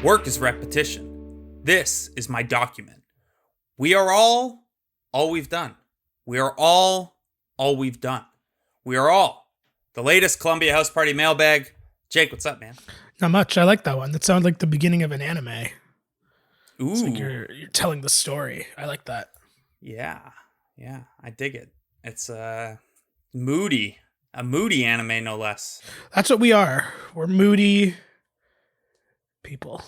Work is repetition. This is my document. We are all we've done. We are all we've done. We are all. The latest Columbia House Party mailbag. Jake, what's up, man? Not much. I like that one. That sounds like the beginning of an anime. Ooh. It's like you're telling the story. I like that. Yeah, I dig it. It's moody. A moody anime, no less. That's what we are. We're moody people.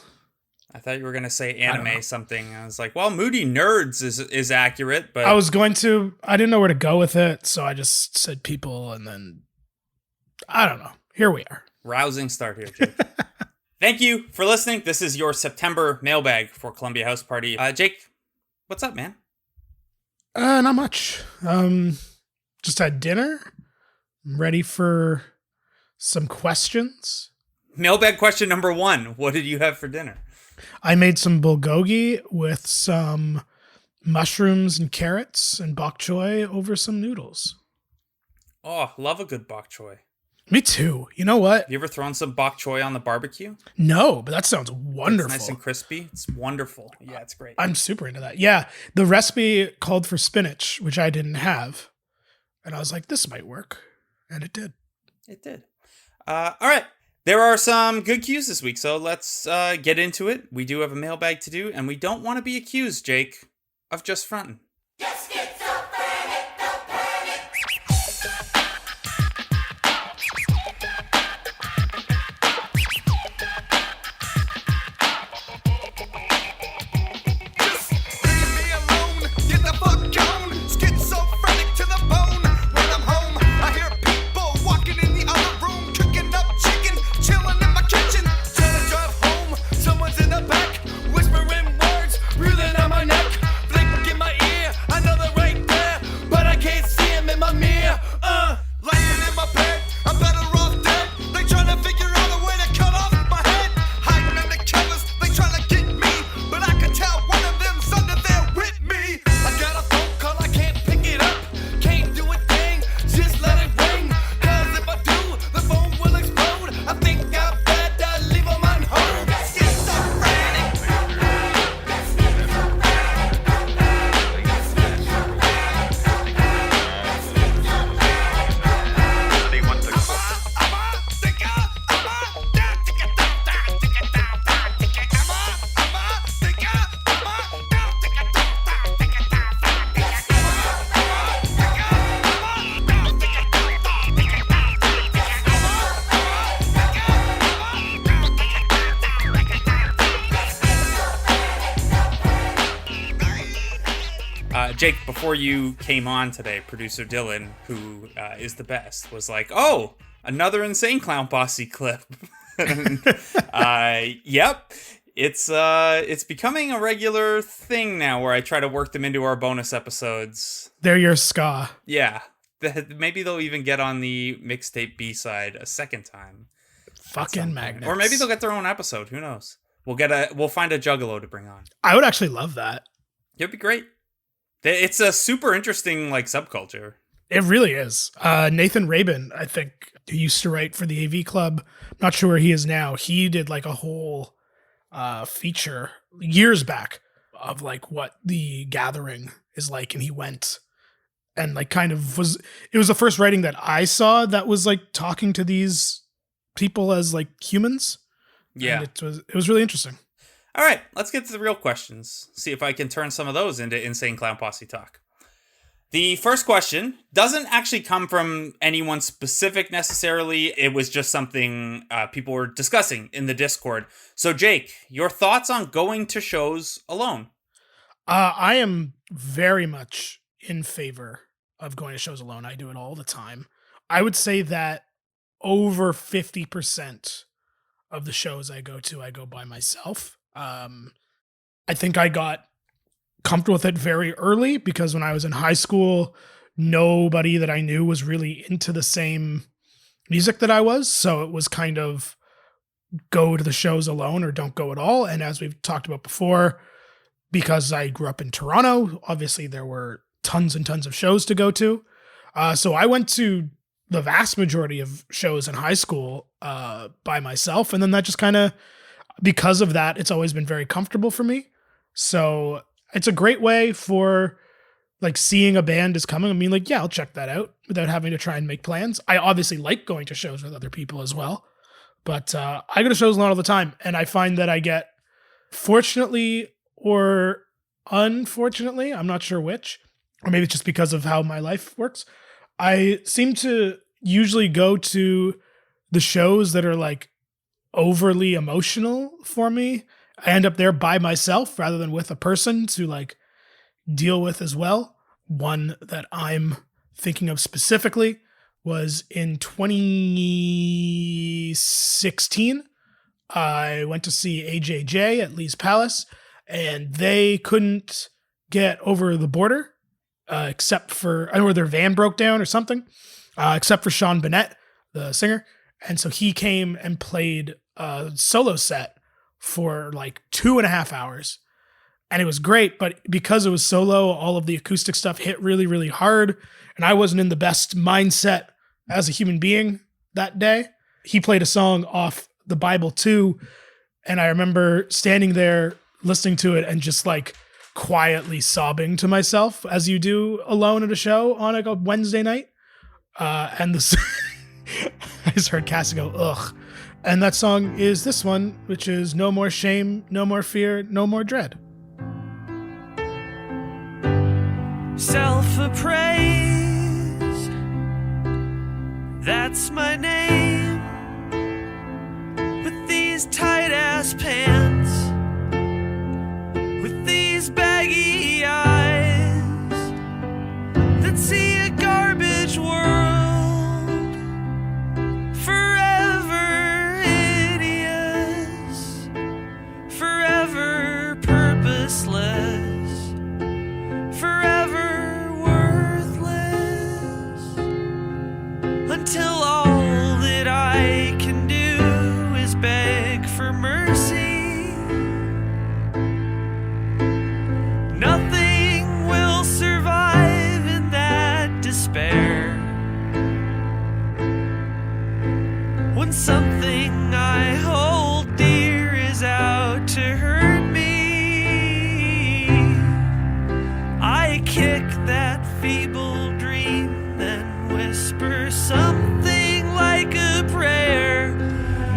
I thought you were going to say anime something. I was like, well, moody nerds is accurate, but... I didn't know where to go with it, so I just said people, and then... I don't know. Here we are. Rousing start here, Jake. Thank you for listening. This is your September mailbag for Columbia House Party. Jake, what's up, man? Not much. Just had dinner. I'm ready for some questions. Mailbag question number 1. What did you have for dinner? I made some bulgogi with some mushrooms and carrots and bok choy over some noodles. Oh, love a good bok choy. Me too. You know what? You ever thrown some bok choy on the barbecue? No, but that sounds wonderful. It's nice and crispy. It's wonderful. Yeah, it's great. I'm super into that. Yeah, the recipe called for spinach, which I didn't have. And I was like, this might work. And it did. It did. All right. There are some good cues this week, so let's get into it. We do have a mailbag to do, and we don't want to be accused, Jake, of just fronting. Jake, before you came on today, producer Dylan, who is the best, was like, oh, another Insane Clown Posse clip. Yep. It's becoming a regular thing now where I try to work them into our bonus episodes. They're your ska. Yeah. Maybe they'll even get on the mixtape B-side a second time. Fucking magnets. Or maybe they'll get their own episode. Who knows? We'll find a Juggalo to bring on. I would actually love that. It'd be great. It's a super interesting subculture. It really is. Nathan Rabin, I think, who used to write for the AV Club, not sure where he is now. He did a whole feature years back of what the gathering is like, and he went and it was the first writing that I saw that was talking to these people as humans. Yeah, and it was really interesting. All right, let's get to the real questions. See if I can turn some of those into Insane Clown Posse talk. The first question doesn't actually come from anyone specific necessarily. It was just something people were discussing in the Discord. So, Jake, your thoughts on going to shows alone? I am very much in favor of going to shows alone. I do it all the time. I would say that over 50% of the shows I go by myself. I think I got comfortable with it very early because when I was in high school, nobody that I knew was really into the same music that I was. So it was kind of go to the shows alone or don't go at all. And as we've talked about before, because I grew up in Toronto, obviously there were tons and tons of shows to go to. So I went to the vast majority of shows in high school by myself. And then that just kind of because of that, it's always been very comfortable for me. So it's a great way for like seeing a band is coming. I mean, like, yeah, I'll check that out without having to try and make plans. I obviously like going to shows with other people as well, but I go to shows alone all the time, and I find that I get, fortunately or unfortunately, I'm not sure which, or maybe it's just because of how my life works, I seem to usually go to the shows that are like overly emotional for me. I end up there by myself rather than with a person to like deal with as well. One that I'm thinking of specifically was in 2016. I went to see AJJ at Lee's Palace, and they couldn't get over the border except for, I don't know, their van broke down or something, except for Sean Bennett, the singer. And so he came and played a solo set for like 2.5 hours. And it was great, but because it was solo, all of the acoustic stuff hit really, really hard. And I wasn't in the best mindset as a human being that day. He played a song off the Bible too. And I remember standing there listening to it and just like quietly sobbing to myself, as you do alone at a show on like a Wednesday night. And this, I just heard Cassie go, ugh. And that song is this one, which is No More Shame, No More Fear, No More Dread. Self-appraise, that's my name. With these tight-ass pants, with these baggy eyes that see a garbage world, forever hideous, forever purposeless, forever until all that I can do is beg for mercy. Nothing will survive in that despair. When something I hold dear is out to hurt me, I kick that feeble dream, then whisper something like a prayer.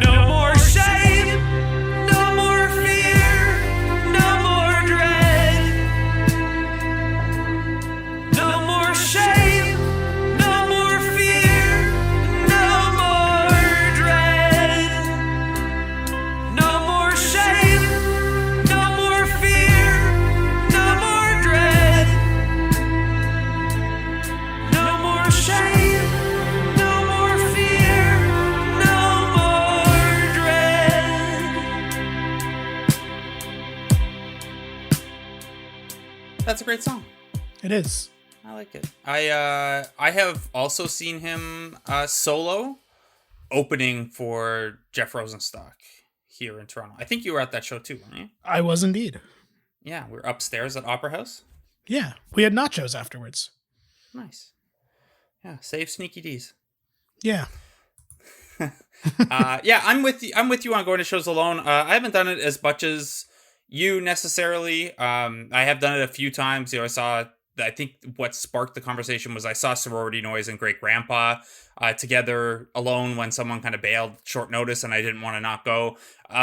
No more shame, no more fear, no more dread. No more shame, no more fear, no more dread. No more shame, no more fear, no more dread. No more shame, no more fear, no more dread. That's a great song. It is. I like it. I have also seen him solo opening for Jeff Rosenstock here in Toronto. I think you were at that show too, weren't you? I was indeed. Yeah, we were upstairs at Opera House. Yeah. We had nachos afterwards. Nice. Yeah, save Sneaky D's. Yeah. Yeah, I'm with you. I'm with you on going to shows alone. I haven't done it as much as you necessarily. I have done it a few times. I saw. I think what sparked the conversation was I saw Sorority Noise and Great Grandpa together alone when someone kind of bailed short notice, and I didn't want to not go.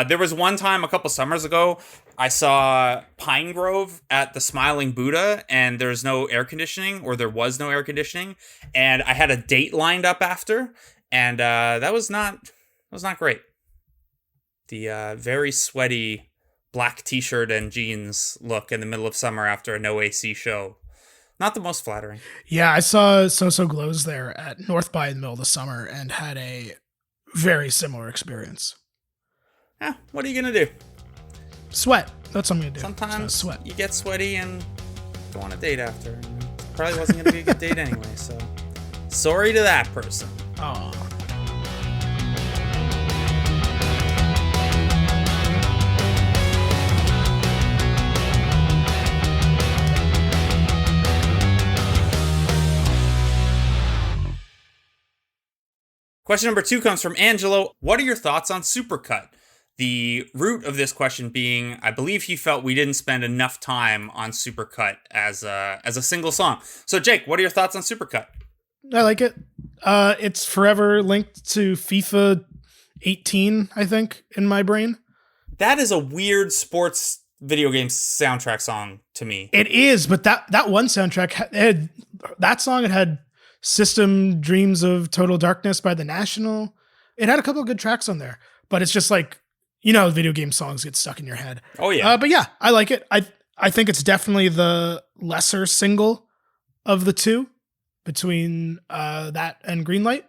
There was one time a couple summers ago I saw Pine Grove at the Smiling Buddha, and there's no air conditioning, or there was no air conditioning, and I had a date lined up after, and that was not great. The very sweaty black t-shirt and jeans look in the middle of summer after a no AC show. Not the most flattering. Yeah, I saw So Glows there at North by in the middle of the summer and had a very similar experience. Yeah, what are you going to do? Sweat. That's what I'm going to do. Sometimes sweat. You get sweaty and go on a date after. And probably wasn't going to be a good date anyway, so sorry to that person. Oh. Question number 2 comes from Angelo. What are your thoughts on Supercut? The root of this question being, I believe he felt we didn't spend enough time on Supercut as a single song. So, Jake, what are your thoughts on Supercut? I like it. It's forever linked to FIFA 18, I think, in my brain. That is a weird sports video game soundtrack song to me. It is, but that one soundtrack, it had System Dreams of Total Darkness by The National. It had a couple of good tracks on there, but it's just like, video game songs get stuck in your head. Oh, yeah. But yeah, I like it. I think it's definitely the lesser single of the two between that and Greenlight,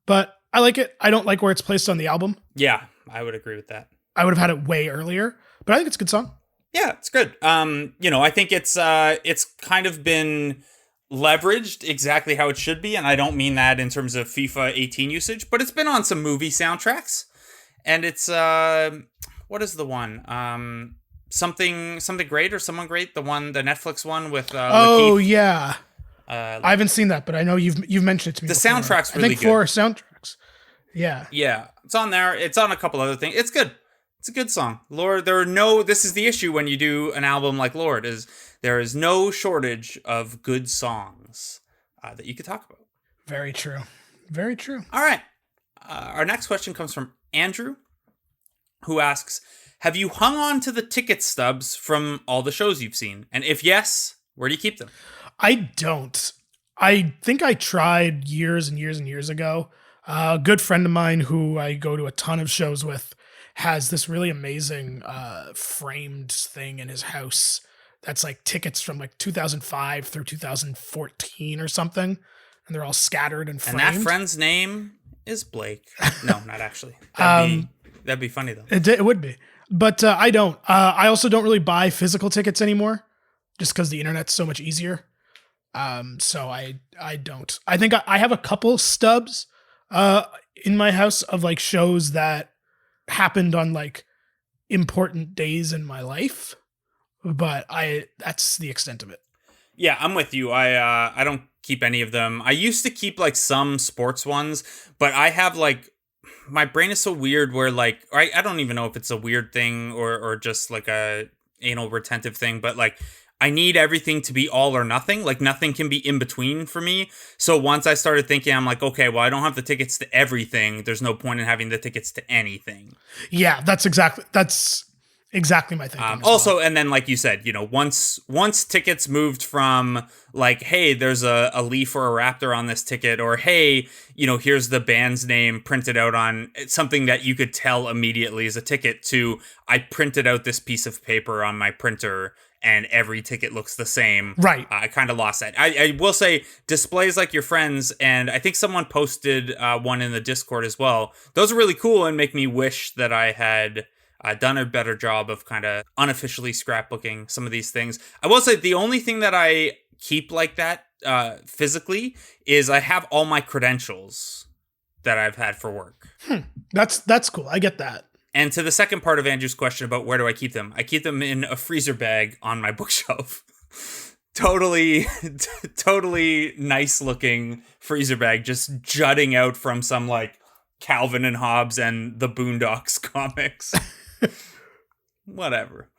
but I like it. I don't like where it's placed on the album. Yeah, I would agree with that. I would have had it way earlier, but I think it's a good song. Yeah, it's good. I think it's kind of been leveraged exactly how it should be, and I don't mean that in terms of FIFA 18 usage, but it's been on some movie soundtracks, and it's what is the one? Something great or someone great? The Netflix one with Lakeith. Yeah. I haven't seen that, but I know you've mentioned it to me. The before. soundtrack's really good. I think 4 soundtracks. Yeah. Yeah, it's on there. It's on a couple other things. It's good. It's a good song. Lord, this is the issue when you do an album like Lord, is there is no shortage of good songs that you could talk about. Very true. Very true. All right. Our next question comes from Andrew, who asks, have you hung on to the ticket stubs from all the shows you've seen? And if yes, where do you keep them? I don't. I think I tried years and years and years ago. A good friend of mine who I go to a ton of shows with has this really amazing framed thing in his house that's like tickets from like 2005 through 2014 or something, and they're all scattered and framed. And that friend's name is Blake. No, not actually. That'd be funny though. It would be, but I don't. I also don't really buy physical tickets anymore, just because the internet's so much easier. So I don't. I think I have a couple stubs in my house of like shows that happened on like important days in my life, but that's the extent of it. Yeah, I'm with you. I don't keep any of them. I used to keep like some sports ones, but I have like, my brain is so weird where like, I don't even know if it's a weird thing or just like a anal retentive thing, but like I need everything to be all or nothing. Like nothing can be in between for me. So once I started thinking, I'm like, okay, well, I don't have the tickets to everything. There's no point in having the tickets to anything. Yeah, that's exactly my thinking. Also, well. And then like you said, once tickets moved from like, hey, there's a leaf or a raptor on this ticket, or hey, here's the band's name printed out on something that you could tell immediately is a ticket, to I printed out this piece of paper on my printer and every ticket looks the same. Right. I kind of lost that. I will say displays like your friends, and I think someone posted one in the Discord as well. Those are really cool and make me wish that I had done a better job of kind of unofficially scrapbooking some of these things. I will say the only thing that I keep like that physically is I have all my credentials that I've had for work. That's cool. I get that. And to the second part of Andrew's question about where do I keep them in a freezer bag on my bookshelf. Totally nice looking freezer bag, just jutting out from some like Calvin and Hobbes and the Boondocks comics. Whatever.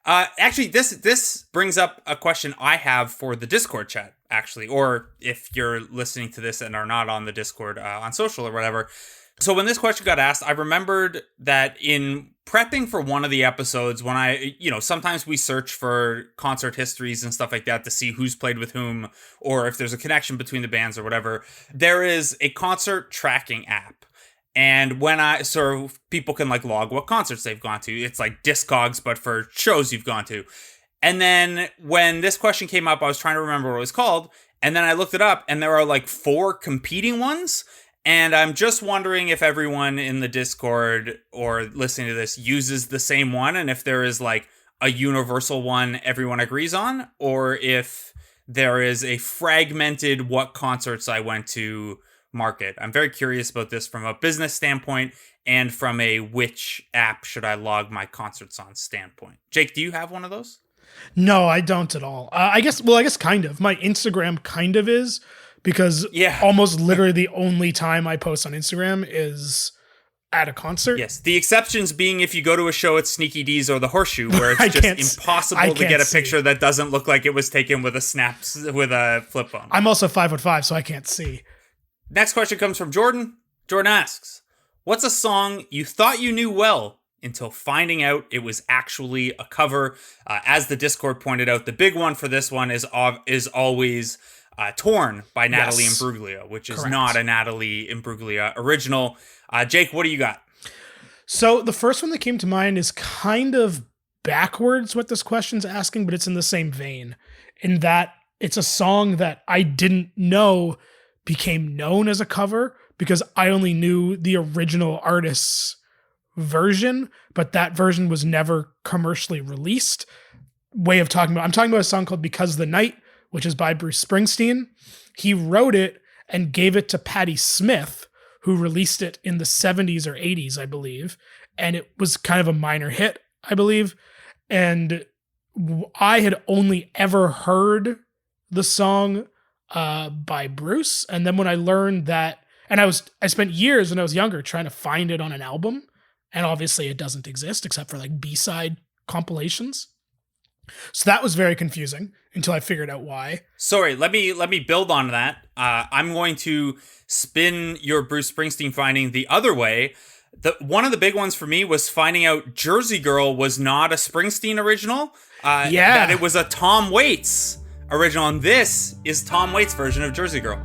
Actually, this brings up a question I have for the Discord chat, actually, or if you're listening to this and are not on the Discord on social or whatever. So when this question got asked, I remembered that in prepping for one of the episodes, when I, sometimes we search for concert histories and stuff like that to see who's played with whom, or if there's a connection between the bands or whatever, there is a concert tracking app. And so people can like log what concerts they've gone to. It's like Discogs, but for shows you've gone to. And then when this question came up, I was trying to remember what it was called. And then I looked it up and there are like 4 competing ones. And I'm just wondering if everyone in the Discord or listening to this uses the same one, and if there is like a universal one everyone agrees on, or if there is a fragmented what concerts I went to market. I'm very curious about this from a business standpoint and from a which app should I log my concerts on standpoint. Jake, do you have one of those? No, I don't at all. I guess kind of. My Instagram kind of is. Because almost literally the only time I post on Instagram is at a concert. Yes, the exceptions being if you go to a show at Sneaky D's or the Horseshoe, where it's just impossible to get a picture that doesn't look like it was taken with a flip phone. I'm also 5'5", so I can't see. Next question comes from Jordan. Jordan asks, what's a song you thought you knew well until finding out it was actually a cover? As the Discord pointed out, the big one for this one is always Torn by Natalie Imbruglia, which is not a Natalie Imbruglia original. Jake, what do you got? So the first one that came to mind is kind of backwards what this question's asking, but it's in the same vein, in that it's a song that I didn't know became known as a cover because I only knew the original artist's version, but that version was never commercially released. I'm talking about a song called Because the Night, which is by Bruce Springsteen. He wrote it and gave it to Patti Smith, who released it in the 70s or 80s, I believe. And it was kind of a minor hit, I believe. And I had only ever heard the song by Bruce. And then when I learned that, and I spent years when I was younger trying to find it on an album. And obviously it doesn't exist except for like B-side compilations. So that was very confusing until I figured out why. Sorry, let me build on that. I'm going to spin your Bruce Springsteen finding the other way. One of the big ones for me was finding out Jersey Girl was not a Springsteen original. That it was a Tom Waits original, and this is Tom Waits' version of Jersey Girl.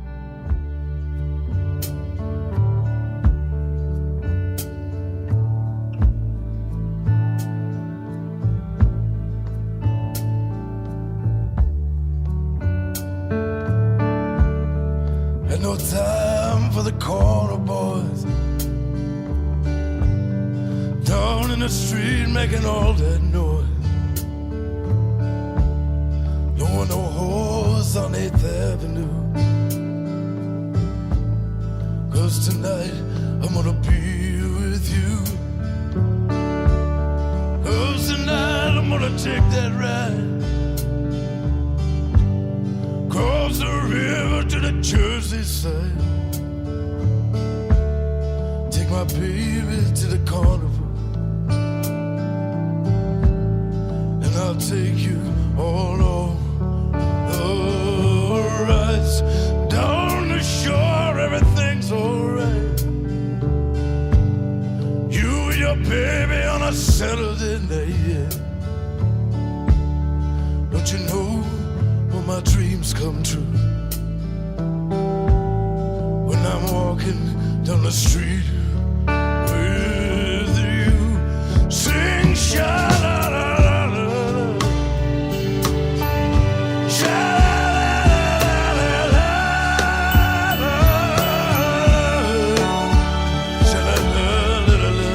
No time for the corner boys down in the street making all that noise. No horse on 8th Avenue. 'Cause tonight I'm gonna be with you. 'Cause tonight I'm gonna take that ride across the river to the Jersey side. Take my baby to the carnival, and I'll take you all on the rides. Down the shore, everything's alright. You and your baby on a Saturday night, yeah. Don't you know my dreams come true when I'm walking down the street with you? Sing sha-la-la-la-la, sha-la-la-la-la-la, sha-la-la-la-la-la,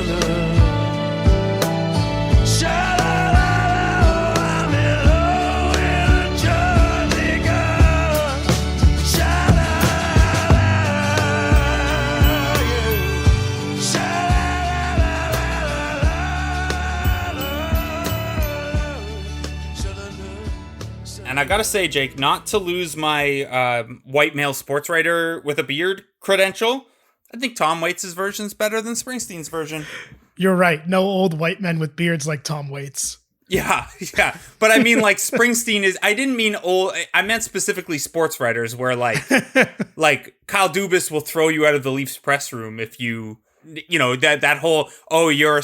And I gotta say, Jake, not to lose my white male sports writer with a beard credential, I think Tom Waits' version's better than Springsteen's version. You're right. No old white men with beards like Tom Waits. Yeah. But I mean, like, Springsteen is, I didn't mean old, I meant specifically sports writers where, like Kyle Dubas will throw you out of the Leafs press room if you know, that whole, oh, you're a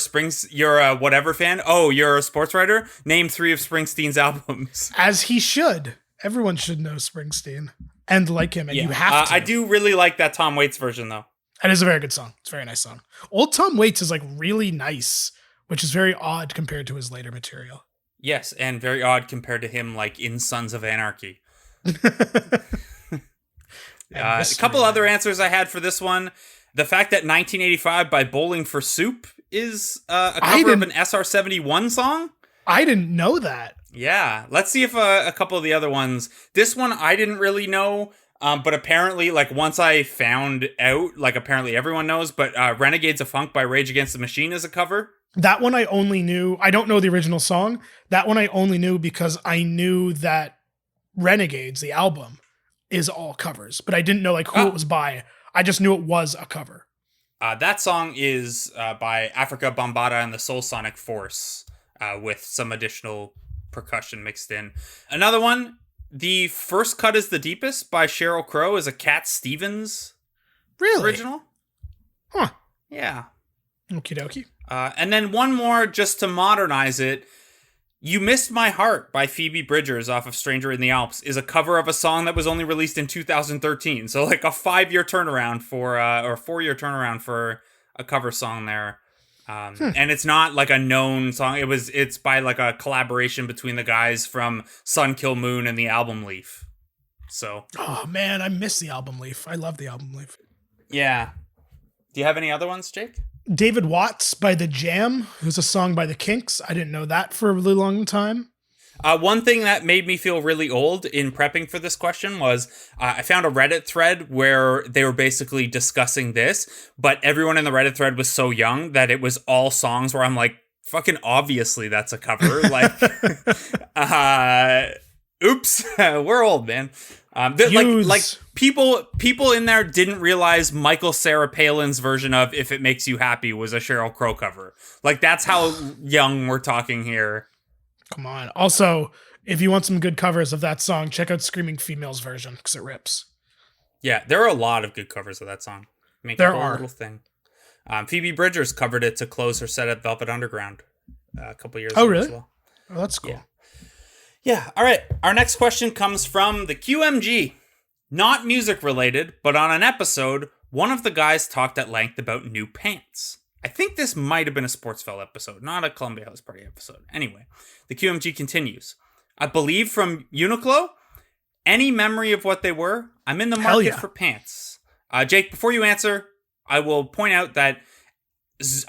whatever fan. Oh, you're a sports writer. Name 3 of Springsteen's albums. As he should. Everyone should know Springsteen and like him, and you have to. I do really like that Tom Waits version, though. That is a very good song. It's a very nice song. Old Tom Waits is like really nice, which is very odd compared to his later material. Yes, and very odd compared to him, like, in Sons of Anarchy. A couple other answers I had for this one. The fact that 1985 by Bowling for Soup is a cover of an SR-71 song. I didn't know that. Yeah. Let's see if a couple of the other ones. This one I didn't really know, but apparently, like, once I found out, like, apparently everyone knows, but Renegades of Funk by Rage Against the Machine is a cover. That one I only knew. I don't know the original song. That one I only knew because I knew that Renegades, the album, is all covers, but I didn't know like who it was by. I just knew it was a cover. That song is by Africa Bambaataa and the Soul Sonic Force, with some additional percussion mixed in. Another one, The First Cut is the Deepest by Sheryl Crow, is a Cat Stevens original. Huh. Yeah. Okie dokie. And then one more just to modernize it. You Missed My Heart by Phoebe Bridgers off of Stranger in the Alps is a cover of a song that was only released in 2013. So like a 5-year turnaround or 4-year turnaround for a cover song there. And it's not like a known song. It's by like a collaboration between the guys from Sun Kill Moon and the album Leaf. So. Oh man, I miss the album Leaf. I love the album Leaf. Yeah. Do you have any other ones, Jake? David Watts by The Jam, who's a song by the Kinks. I didn't know that for a really long time. One thing that made me feel really old in prepping for this question was I found a Reddit thread where they were basically discussing this, but everyone in the Reddit thread was so young that it was all songs where I'm like, fucking obviously that's a cover. Like, oops, we're old, man. Like people in there didn't realize Michael Sarah Palin's version of "If It Makes You Happy" was a Sheryl Crow cover. Like that's how young we're talking here. Come on. Also, if you want some good covers of that song, check out Screaming Female's version because it rips. Yeah, there are a lot of good covers of that song. Make there a whole are. Little thing. Phoebe Bridgers covered it to close her set at Velvet Underground a couple years ago. Oh, really? As well. Oh, that's cool. Yeah. All right. Our next question comes from the QMG. Not music related, but on an episode, one of the guys talked at length about new pants. I think this might have been a Sportsfell episode, not a Columbia House Party episode. Anyway, the QMG continues. I believe from Uniqlo. Any memory of what they were? I'm in the market for pants. Jake, before you answer, I will point out that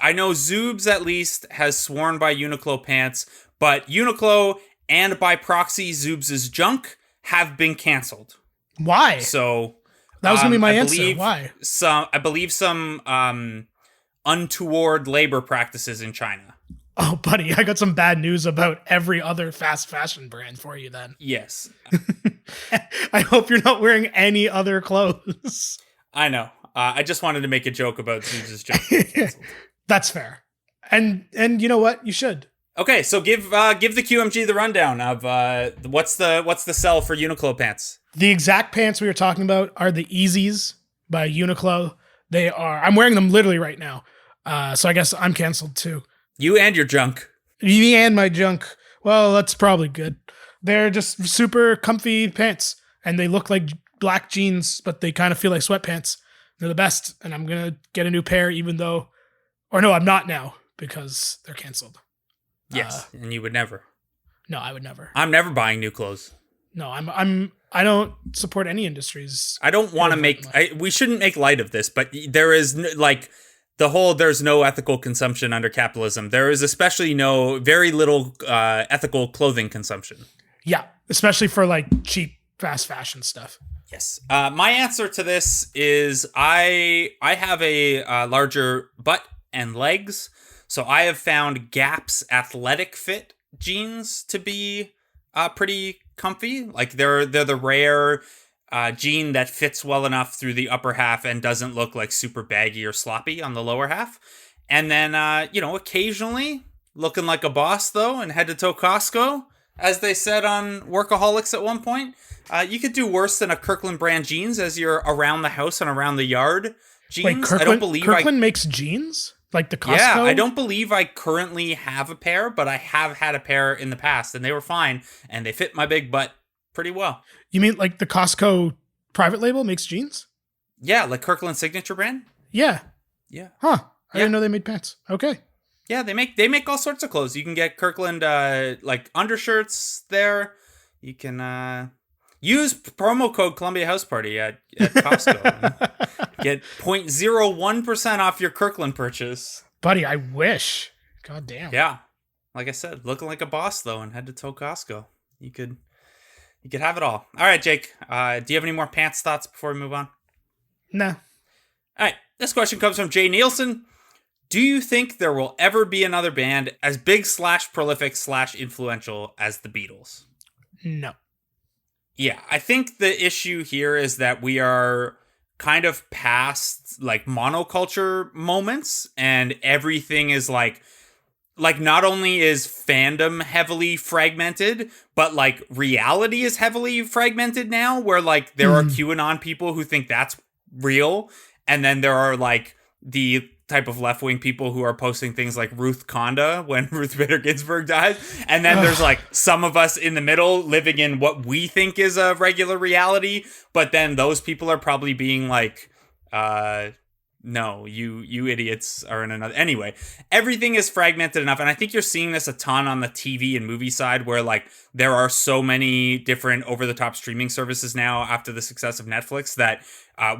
I know Zoobs at least has sworn by Uniqlo pants, but Uniqlo and by proxy Zoobs' junk have been canceled. Why? So that was going to be my answer. Why? I believe some untoward labor practices in China. Oh, buddy, I got some bad news about every other fast fashion brand for you then. Yes. I hope you're not wearing any other clothes. I know. I just wanted to make a joke about Zoobs' junk. That's fair. And you know what? You should. Okay, so give the QMG the rundown of what's the sell for Uniqlo pants. The exact pants we were talking about are the Easies by Uniqlo. I'm wearing them literally right now. So I guess I'm canceled too. You and your junk. Me and my junk. Well, that's probably good. They're just super comfy pants and they look like black jeans, but they kind of feel like sweatpants. They're the best. And I'm going to get a new pair I'm not now because they're canceled. Yes, and you would never. No, I would never. I'm never buying new clothes. No, I don't support any industries. I don't want to we shouldn't make light of this, but there is there's no ethical consumption under capitalism. There is especially very little ethical clothing consumption. Yeah, especially for like cheap fast fashion stuff. Yes. My answer to this is I have a larger butt and legs. So I have found Gap's athletic fit jeans to be pretty comfy. Like they're the rare jean that fits well enough through the upper half and doesn't look like super baggy or sloppy on the lower half. And then, occasionally looking like a boss though and head to toe Costco, as they said on Workaholics at one point. You could do worse than a Kirkland brand jeans as you're around the house and around the yard jeans. Wait, Kirkland makes jeans? Like the Costco? Yeah, I don't believe I currently have a pair, but I have had a pair in the past, and they were fine, and they fit my big butt pretty well. You mean like the Costco private label makes jeans? Yeah, like Kirkland Signature brand? Yeah. Yeah. Huh. I didn't know they made pants. Okay. Yeah, they make all sorts of clothes. You can get Kirkland like undershirts there. You can use promo code Columbia House Party at Costco. Get 0.01% off your Kirkland purchase. Buddy, I wish. God damn. Yeah. Like I said, looking like a boss though and head to toe Costco. You could have it all. All right, Jake. Do you have any more pants thoughts before we move on? Nah. All right. This question comes from Jay Nielsen. Do you think there will ever be another band as big / prolific / influential as the Beatles? No. Yeah, I think the issue here is that we are kind of past like monoculture moments, and everything is like not only is fandom heavily fragmented, but like reality is heavily fragmented now, where like there are QAnon people who think that's real, and then there are like the type of left-wing people who are posting things like Ruth Conda when Ruth Bader Ginsburg dies, and then there's like some of us in the middle living in what we think is a regular reality, but then those people are probably being like no, you idiots are in another. Anyway, everything is fragmented enough, and I think you're seeing this a ton on the TV and movie side, where like there are so many different over-the-top streaming services now after the success of Netflix that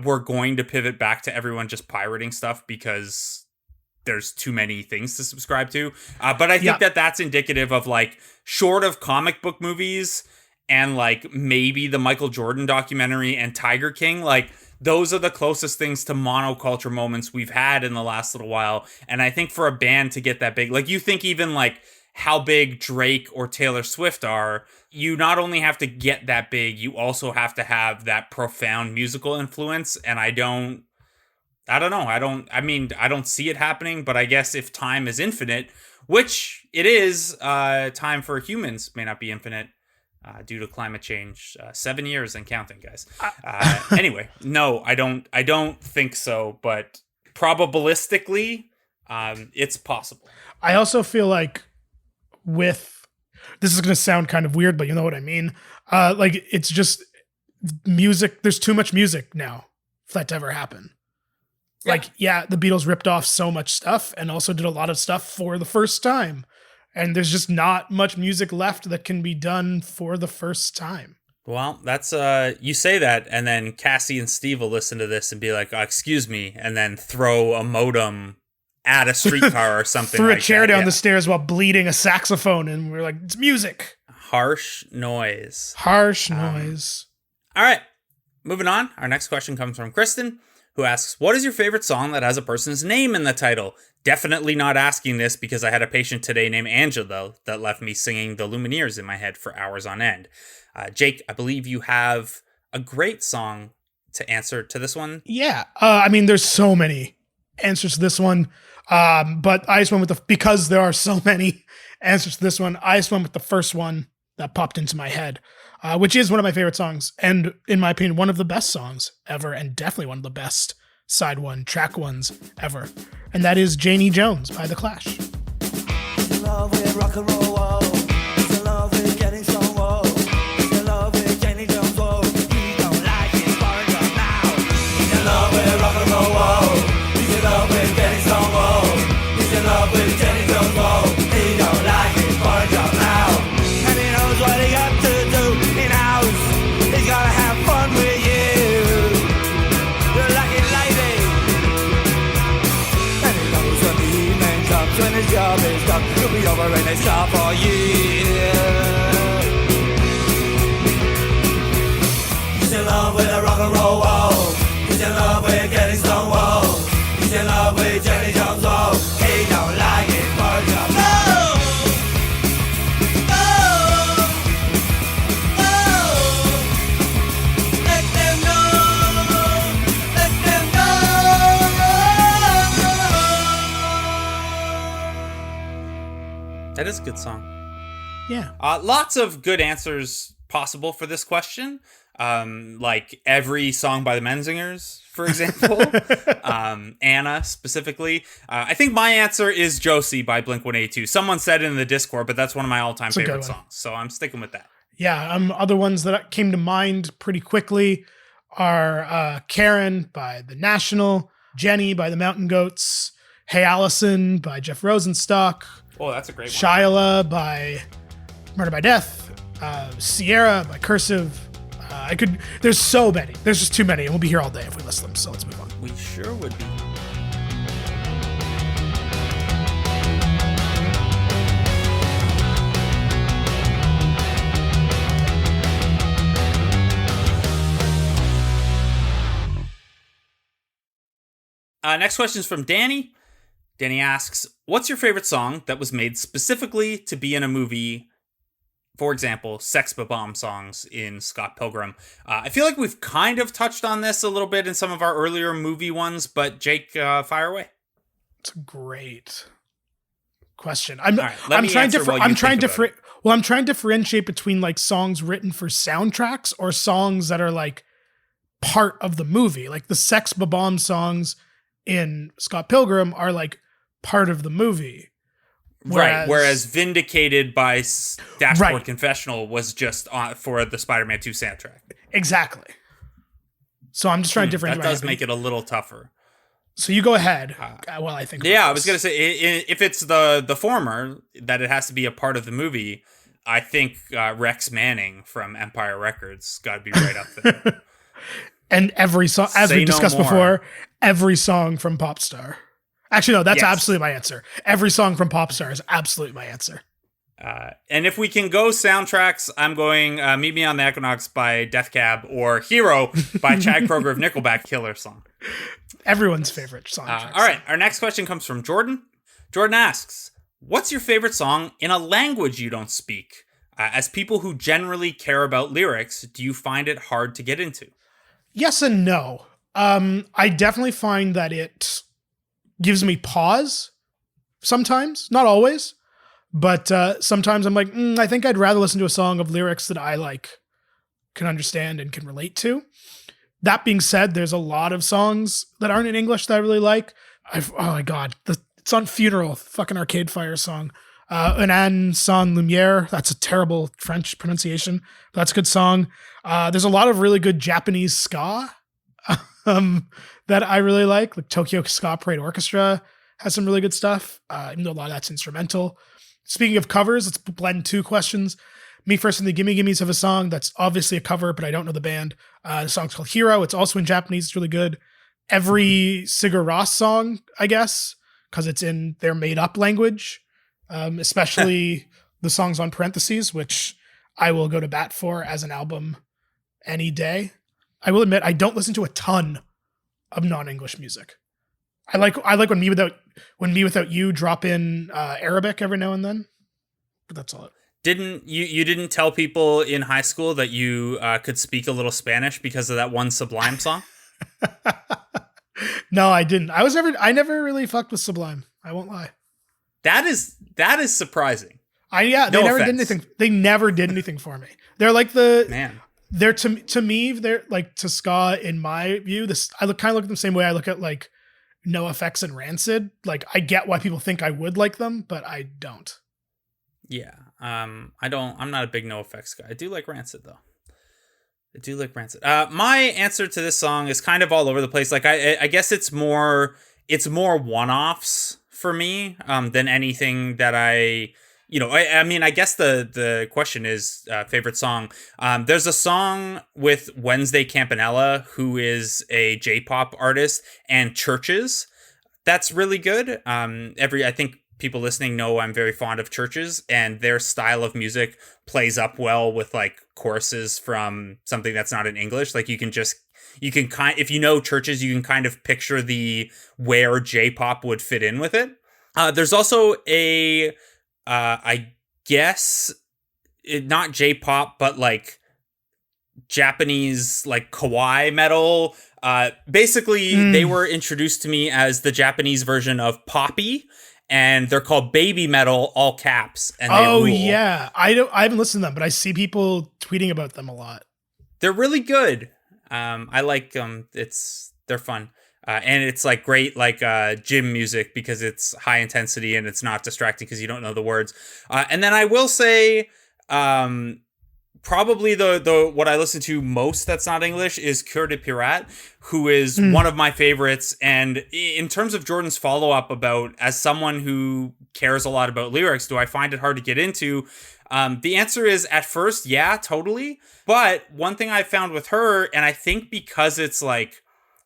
we're going to pivot back to everyone just pirating stuff because there's too many things to subscribe to. But I think that's indicative of like, short of comic book movies and like maybe the Michael Jordan documentary and Tiger King, like those are the closest things to monoculture moments we've had in the last little while. And I think for a band to get that big, like you think even like how big Drake or Taylor Swift are, you not only have to get that big, you also have to have that profound musical influence. And I don't see it happening, but I guess if time is infinite, which it is, time for humans may not be infinite. Due to climate change, 7 years and counting, guys. Anyway, no, I don't think so, but probabilistically, it's possible. I also feel like this is going to sound kind of weird, but you know what I mean? Like, it's just music. There's too much music now for that to ever happen. Yeah. Like, yeah, the Beatles ripped off so much stuff and also did a lot of stuff for the first time. And there's just not much music left that can be done for the first time. Well, that's, you say that, and then Cassie and Steve will listen to this and be like, excuse me, and then throw a modem at a streetcar or something Threw like a chair that. down the stairs while bleeding a saxophone, and we're like, it's music. Harsh noise. Harsh noise. All right, moving on. Our next question comes from Kristen, who asks, what is your favorite song that has a person's name in the title? Definitely not asking this because I had a patient today named Angela that left me singing the Lumineers in my head for hours on end. Jake, I believe you have a great song to answer to this one. Yeah. I mean, there's so many answers to this one. But I just went with because there are so many answers to this one, I just went with the first one that popped into my head, which is one of my favorite songs. And in my opinion, one of the best songs ever, and definitely one of the best track ones ever. And that is Janie Jones by The Clash. He's in love with rock and roll, whoa. He's in love with getting so whoa. He's in love with Janie Jones, whoa. He don't like his foreign girl now. He's in love with rock and roll, whoa. He's in love with getting so whoa. He's in love with Janie Jones, whoa. He don't like his foreign girl now. And he knows what he got to do. He knows he's gotta have fun with you. You're lucky lady. And he knows when the evening comes, when his job is done, he'll be over in his car for years. He's in love with a rock and roll, whoa. He's in love with getting stoned, whoa. He's in love with Jenny Jones, whoa. He don't like it for a job. No! No! No! Let them know! Let them know! That is a good song. Yeah. Lots of good answers possible for this question. Like every song by the Menzingers, for example. Anna, specifically. I think my answer is Josie by Blink-182. Someone said it in the Discord, but that's one of my all-time favorite songs. So I'm sticking with that. Yeah, other ones that came to mind pretty quickly are Karen by The National, Jenny by the Mountain Goats, Hey Allison by Jeff Rosenstock. Oh, that's a great one. Shyla by Murder by Death, Sierra by Cursive. There's so many. There's just too many, and we'll be here all day if we list them, so let's move on. We sure would be. Next question is from Danny. Danny asks, what's your favorite song that was made specifically to be in a movie for example, Sex Bomb songs in Scott Pilgrim. I feel like we've kind of touched on this a little bit in some of our earlier movie ones, but Jake, fire away. It's a great question. I'm trying to differentiate between like songs written for soundtracks or songs that are like part of the movie. Like the Sex Bomb songs in Scott Pilgrim are like part of the movie. Whereas Vindicated by Dashboard Confessional was just for the Spider-Man 2 soundtrack. Exactly. So I'm just trying to differentiate. That does make it a little tougher. So you go ahead. Well, I think. Yeah, I was going to say, if it's the former, that it has to be a part of the movie, I think Rex Manning from Empire Records got to be right up there. And every song, as we discussed before, every song from Popstar. Actually, no, that's absolutely my answer. Every song from Popstar is absolutely my answer. And if we can go soundtracks, I'm going Meet Me on the Equinox by Death Cab or Hero by Chad Kroeger of Nickelback. Killer song. Everyone's favorite song. All right, our next question comes from Jordan. Jordan asks, what's your favorite song in a language you don't speak? As people who generally care about lyrics, do you find it hard to get into? Yes and no. I definitely find that it gives me pause sometimes, not always, but sometimes I'm like, I think I'd rather listen to a song of lyrics that I like, can understand and can relate to. That being said, there's a lot of songs that aren't in English that I really like. Oh my God, it's on Funeral, fucking Arcade Fire song. Un an sans lumière, that's a terrible French pronunciation, but that's a good song. There's a lot of really good Japanese ska that I really like Tokyo Ska Parade Orchestra has some really good stuff, even though a lot of that's instrumental. Speaking of covers, let's blend two questions. Me First and the Gimme Gimmes have a song that's obviously a cover, but I don't know the band. The song's called Hero. It's also in Japanese. It's really good. Every Sigur Rós song, I guess, because it's in their made-up language, especially the songs on Parentheses, which I will go to bat for as an album any day. I will admit, I don't listen to a ton of non-English music. I like when Me Without You drop in Arabic every now and then, but that's all. You didn't tell people in high school that you could speak a little Spanish because of that one Sublime song? No, I didn't. I never really fucked with Sublime. I won't lie. That is surprising. They never did anything for me. They're like they're to me, they're like to ska in my view. I kind of look at them the same way I look at like NoFX and Rancid. Like I get why people think I would like them, but I don't. Yeah. I'm not a big NoFX guy. I do like Rancid though. My answer to this song is kind of all over the place. Like I guess it's more one-offs for me than anything that I mean, I guess the question is favorite song. There's a song with Wednesday Campanella, who is a J-pop artist, and Churches. That's really good. I think people listening know I'm very fond of Churches, and their style of music plays up well with like choruses from something that's not in English. Like if you know Churches, you can kind of picture where J-pop would fit in with it. There's also I guess not J-pop, but like Japanese like kawaii metal. Basically, they were introduced to me as the Japanese version of Poppy, and they're called Baby Metal, all caps. And they rule. Yeah, I haven't listened to them, but I see people tweeting about them a lot. They're really good. I like them. They're fun. And it's like great, like gym music because it's high intensity and it's not distracting because you don't know the words. And then I will say, probably the what I listen to most that's not English is Cœur de Pirate, who is one of my favorites. And in terms of Jordan's follow up about, as someone who cares a lot about lyrics, do I find it hard to get into? The answer is at first, yeah, totally. But one thing I found with her, and I think because it's like,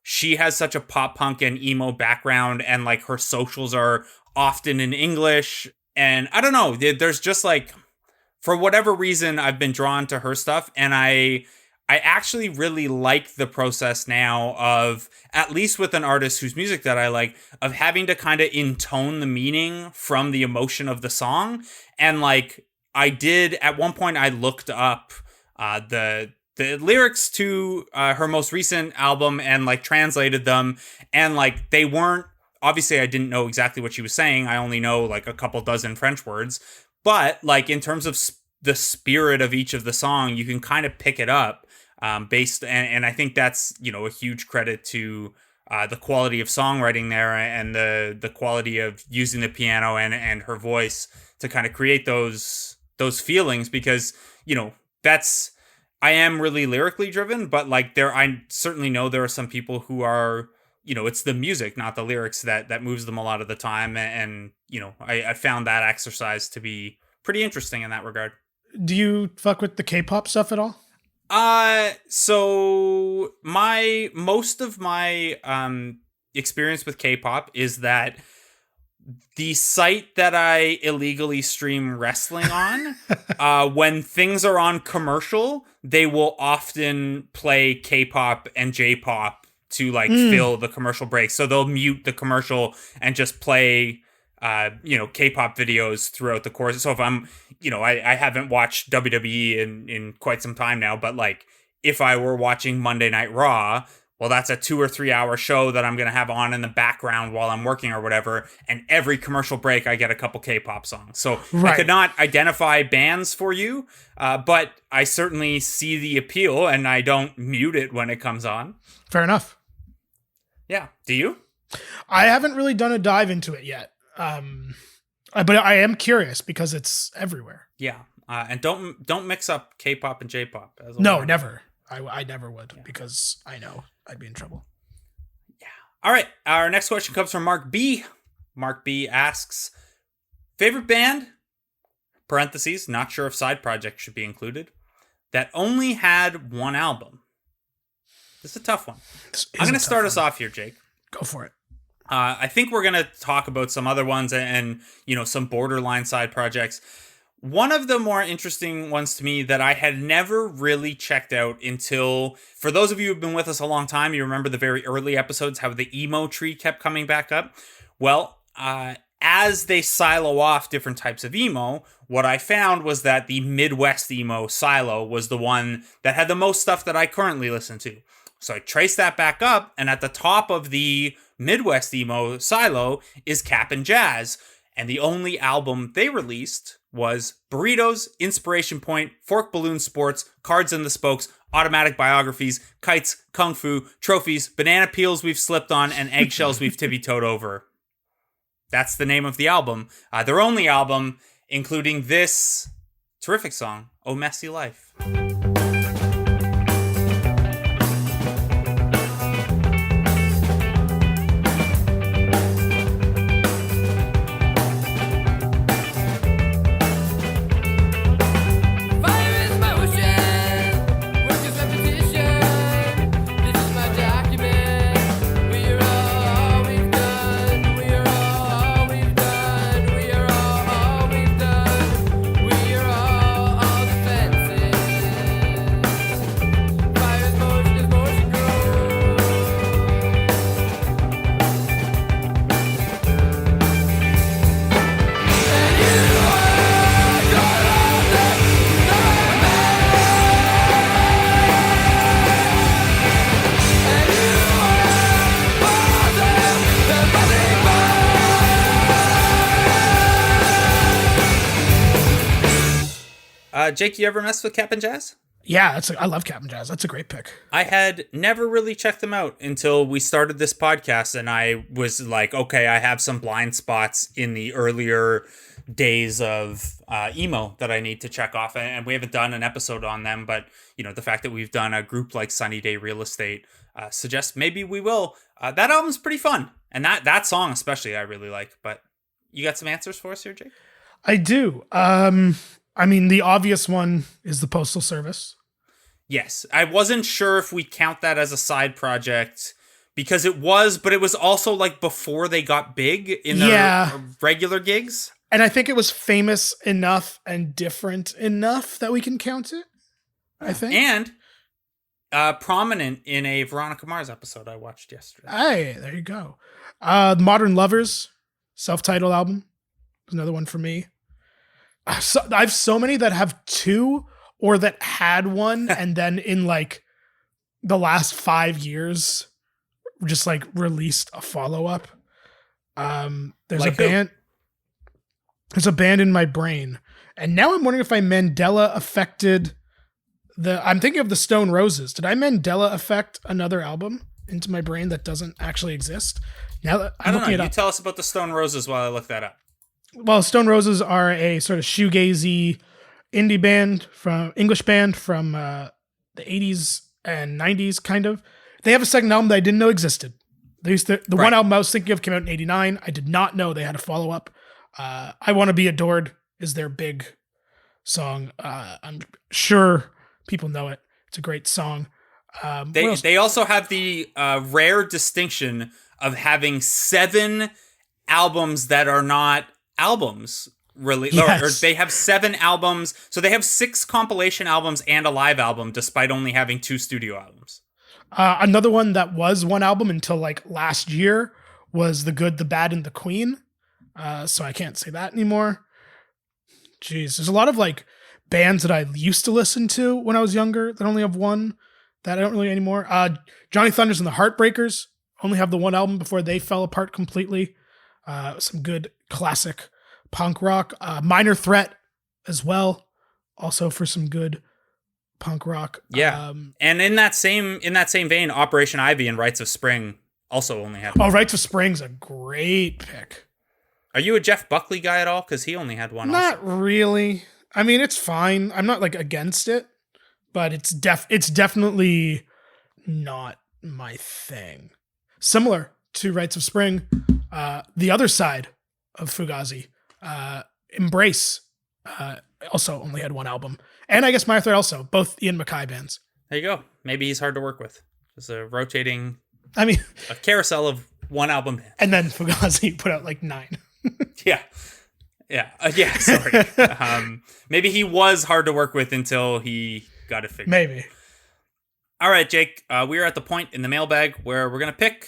she has such a pop punk and emo background, and like her socials are often in English. And I don't know, there's just like, for whatever reason, I've been drawn to her stuff. And I actually really like the process now of, at least with an artist whose music that I like, of having to kind of intone the meaning from the emotion of the song. And like, I did at one point. I looked up the lyrics to her most recent album and like translated them, and like they weren't. Obviously, I didn't know exactly what she was saying. I only know like a couple dozen French words, but like in terms of the spirit of each of the song, you can kind of pick it up based, and I think that's a huge credit to the quality of songwriting there and the quality of using the piano and her voice to kind of create those feelings, because that's. I am really lyrically driven, but like I certainly know there are some people who are, it's the music, not the lyrics that moves them a lot of the time. And I found that exercise to be pretty interesting in that regard. Do you fuck with the K-pop stuff at all? So most of my experience with K-pop is that the site that I illegally stream wrestling on, when things are on commercial, they will often play K-pop and J-pop to like fill the commercial breaks. So they'll mute the commercial and just play, K-pop videos throughout the course. So if I'm, I haven't watched WWE in quite some time now, but like if I were watching Monday Night Raw, well, that's a 2 or 3 hour show that I'm going to have on in the background while I'm working or whatever. And every commercial break, I get a couple K-pop songs. So Right. I could not identify bands for you, but I certainly see the appeal and I don't mute it when it comes on. Fair enough. Yeah. Do you? I haven't really done a dive into it yet. But I am curious because it's everywhere. Yeah. And don't mix up K-pop and J-pop. No, never. I never would, because I know I'd be in trouble. Yeah. All right. Our next question comes from Mark B. Mark B asks, favorite band, parentheses, not sure if side project should be included, that only had one album. This is a tough one. I'm going to start us off here, Jake. Go for it. I think we're going to talk about some other ones and some borderline side projects. One of the more interesting ones to me that I had never really checked out until, for those of you who've been with us a long time, you remember the very early episodes, how the emo tree kept coming back up. Well, as they silo off different types of emo, what I found was that the Midwest emo silo was the one that had the most stuff that I currently listen to. So I traced that back up, and at the top of the Midwest emo silo is Cap'n Jazz, and the only album they released was Burritos, Inspiration Point, Fork Balloon Sports, Cards and the Spokes, Automatic Biographies, Kites, Kung Fu, Trophies, Banana Peels We've Slipped On, and Eggshells We've Tippy-Toed Over. That's the name of the album. Their only album, including this terrific song, Oh Messy Life. Jake, you ever mess with Cap'n Jazz? Yeah, I love Cap'n Jazz. That's a great pick. I had never really checked them out until we started this podcast, and I was like, okay, I have some blind spots in the earlier days of emo that I need to check off, and we haven't done an episode on them, but the fact that we've done a group like Sunny Day Real Estate suggests maybe we will. That album's pretty fun, and that song especially I really like. But you got some answers for us here, Jake? I do. I mean, the obvious one is the Postal Service. Yes. I wasn't sure if we count that as a side project because it was, but it was also like before they got big in their regular gigs. And I think it was famous enough and different enough that we can count it, I think. And prominent in a Veronica Mars episode I watched yesterday. Hey, there you go. Modern Lovers, self-titled album. Another one for me. So, I have so many that have 2 or that had one and then in like the last 5 years just like released a follow-up. There's Like a band. There's a band in my brain. And now I'm wondering if I Mandela affected I'm thinking of the Stone Roses. Did I Mandela affect another album into my brain that doesn't actually exist? Now that I I'm don't know. looking it You up. tell us about the Stone Roses while I look that up. Well, Stone Roses are a sort of shoegazy indie band English band from the 80s and 90s, kind of. They have a second album that I didn't know existed. The one album I was thinking of came out in 89. I did not know they had a follow-up. I Want to Be Adored is their big song. I'm sure people know it. It's a great song. They also have the rare distinction of having 7 albums that are not albums. Really, Yes. or they have 7 albums. So they have 6 compilation albums and a live album, despite only having 2 studio albums. Another one that was one album until like last year was The Good, the Bad, and the Queen. So I can't say that anymore. Jeez, there's a lot of like bands that I used to listen to when I was younger that only have one that I don't really anymore. Johnny Thunders and the Heartbreakers only have the one album before they fell apart completely. Some good classic punk rock. Minor Threat as well, also for some good punk rock. Yeah, and in that same vein, Operation Ivy and Rites of Spring also only had one. Rites of Spring's a great pick. Are you a Jeff Buckley guy at all? Because he only had one. Not also. really. I mean, it's fine. I'm not like against it, but it's definitely not my thing. Similar to Rites of Spring, the other side of Fugazi, Embrace, also only had one album, and I guess Minor Threat also, both Ian MacKaye bands. There you go. Maybe he's hard to work with. Just a rotating, I mean, a carousel of one album. and then Fugazi put out like 9. Yeah. Sorry. Maybe he was hard to work with until he got it figured. Maybe. All right, Jake. We are at the point in the mailbag where we're gonna pick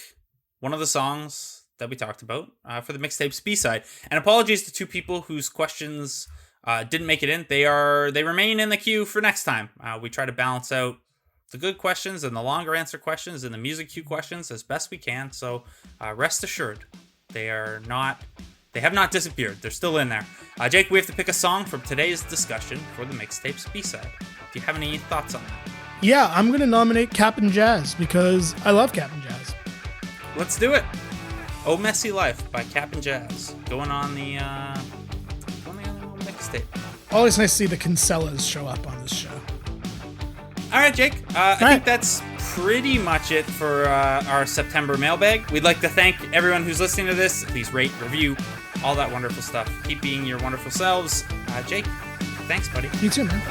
one of the songs that we talked about for the mixtape's B-side. And apologies to 2 people whose questions didn't make it in. They remain in the queue for next time. We try to balance out the good questions and the longer answer questions and the music queue questions as best we can. So rest assured, they have not disappeared. They're still in there. Jake, we have to pick a song from today's discussion for the mixtape's B-side. Do you have any thoughts on that? Yeah, I'm gonna nominate Cap'n Jazz because I love Cap'n Jazz. Let's do it. Oh Messy Life by Cap'n Jazz. Going on the mixtape. Always nice to see the Kinsellas show up on this show. All right, Jake. I think that's pretty much it for our September mailbag. We'd like to thank everyone who's listening to this. Please rate, review, all that wonderful stuff. Keep being your wonderful selves. Jake, thanks, buddy. You too, man.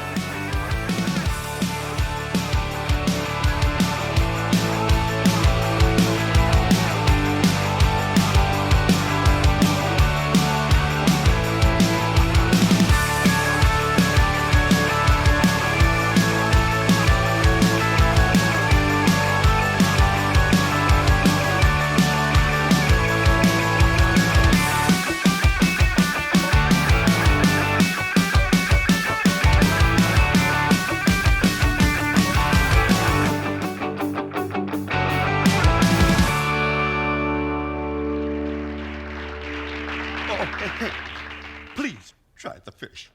Oh, hey, please try the fish.